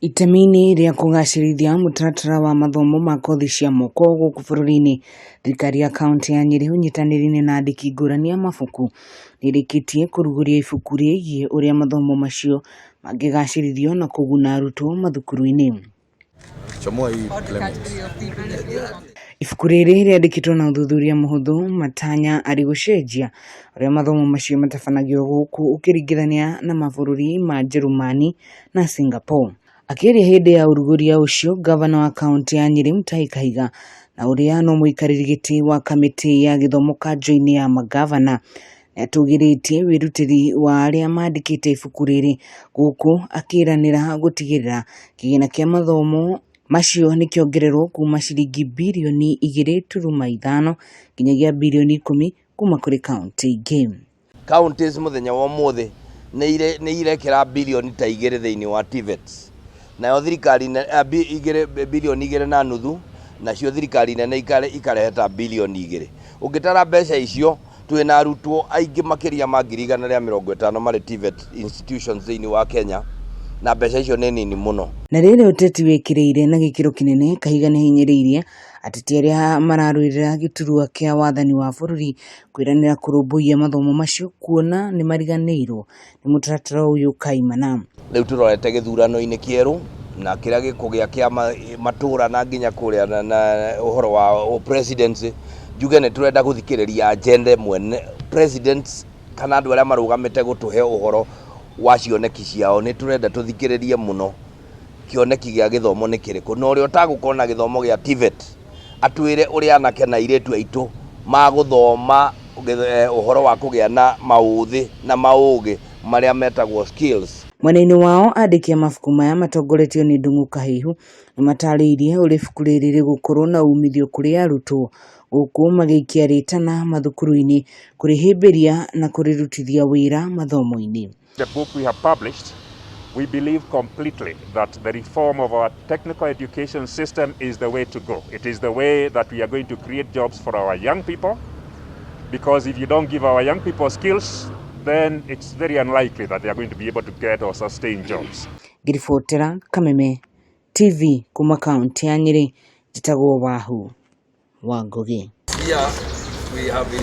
Itemi-inĩ rĩa kũgacĩrithia mũtaratara wa mathomo ma kothi cia moko gũkũ bũrũri-inĩ, thirikari ya kaunti ya Nyeri ũnyitanĩri-inĩ na andĩki ngũrani a mabuku nĩĩrĩkĩtie kũrugũria ibuku rĩgiĩ ũrĩa mathomo macio mangĩgacĩrithio na kũguna arutwo mathukuru-inĩ. Ibuku rĩrĩ rĩandĩkĩtwo na ũthuthuria mũhũthũ matanya arĩ gũcenjia ũrĩa mathomo macio matabanagio gũkũ ũkĩringithania na mabũrũri ma Njerumani na Singapore. Akĩaria hĩndĩ ya ũrugũria ũcio, gavana wa kaunti ya Nyeri Mutahi Kahiga na ũrĩa no mũikarĩri gĩtĩ wa kamĩtĩ ya gĩthomo kanjũ-inĩ ya magavana nĩatũgĩrĩtie wĩrutĩri wa arĩa mandĩkĩte ibuku rĩrĩ gũkũ, akĩranĩra gũtigĩrĩra kĩgĩna kĩa mathomo macio nĩkĩongererwo kuma ciringi birioni 2.5 nginyagia birioni 10 kuma kũrĩ kaunti ingĩ. Counties mũthenya wa ũmũthĩ nĩ irekera birioni ta 2 thĩinĩ wa TVETs. Nayo thirikari birioni 2.5, nacio thirikari nene ikarehe ta birioni 2. Ũngĩtara mbeca icio, twĩna arutwo aingĩ makĩria ma 150 marĩ TVET institutions thĩinĩ wa Kenya, na mbeca icio nĩ nini mũno. Na rĩrĩ ũteti wĩkĩrĩire na gĩkĩro kĩnene, Kahiga nĩhinyĩrĩirie ateti arĩa mararũĩrĩra gĩturwa kĩa wathani wa bũrũri kwĩranĩra kũrũmbũiya mathomo macio, kuona nĩ mariganĩirwo nĩ mũtaratara ũyũ kaimana. Rĩu tũrorete gĩthurano-inĩ kĩerũ na kĩrĩa gĩkũgĩa kĩa matũra na nginya kũrĩa na ũhoro wa presidency. Njuge nĩ tũrenda gũthikĩrĩria agenda mwene presidents kana andũ arĩa marũgamĩte gũtũhe ũhoro wa cioneki ciao. Nĩ tũrenda tũthikĩrĩrie mũno kĩoneki gĩa gĩthomo nĩ kĩrĩkũ, na ũrĩa ũtagũkorwo na gĩthomo gĩa TVET atwĩre ũrĩa anake na airĩtu aitũ magũthoma ũhoro wa kũgĩa na maũthĩ na maũgĩ marĩa metagwo skills. Mwena-inĩ wao, andĩki a mabuku maya matongoretio nĩ Ndung'u Kahihu nĩmatarĩirie ũrĩa ibuku rĩrĩ rĩgũkorwo na umithio kũrĩ arutwo gũkũ magĩikia rĩtana mathukuru-inĩ kũrĩhĩmbĩria na kũrĩrutithia wĩra mathomo-inĩ. The book we have published, we believe completely that the reform of our technical education system is the way to go. It is the way that we are going to create jobs for our young people, because if you don't give our young people skills, then it's very unlikely that they are going to be able to get or sustain jobs. Ngiribotera Kameme TV kuma kaunti ya Nyeri, njĩtagwo Wahu wa Ngugi. Here we have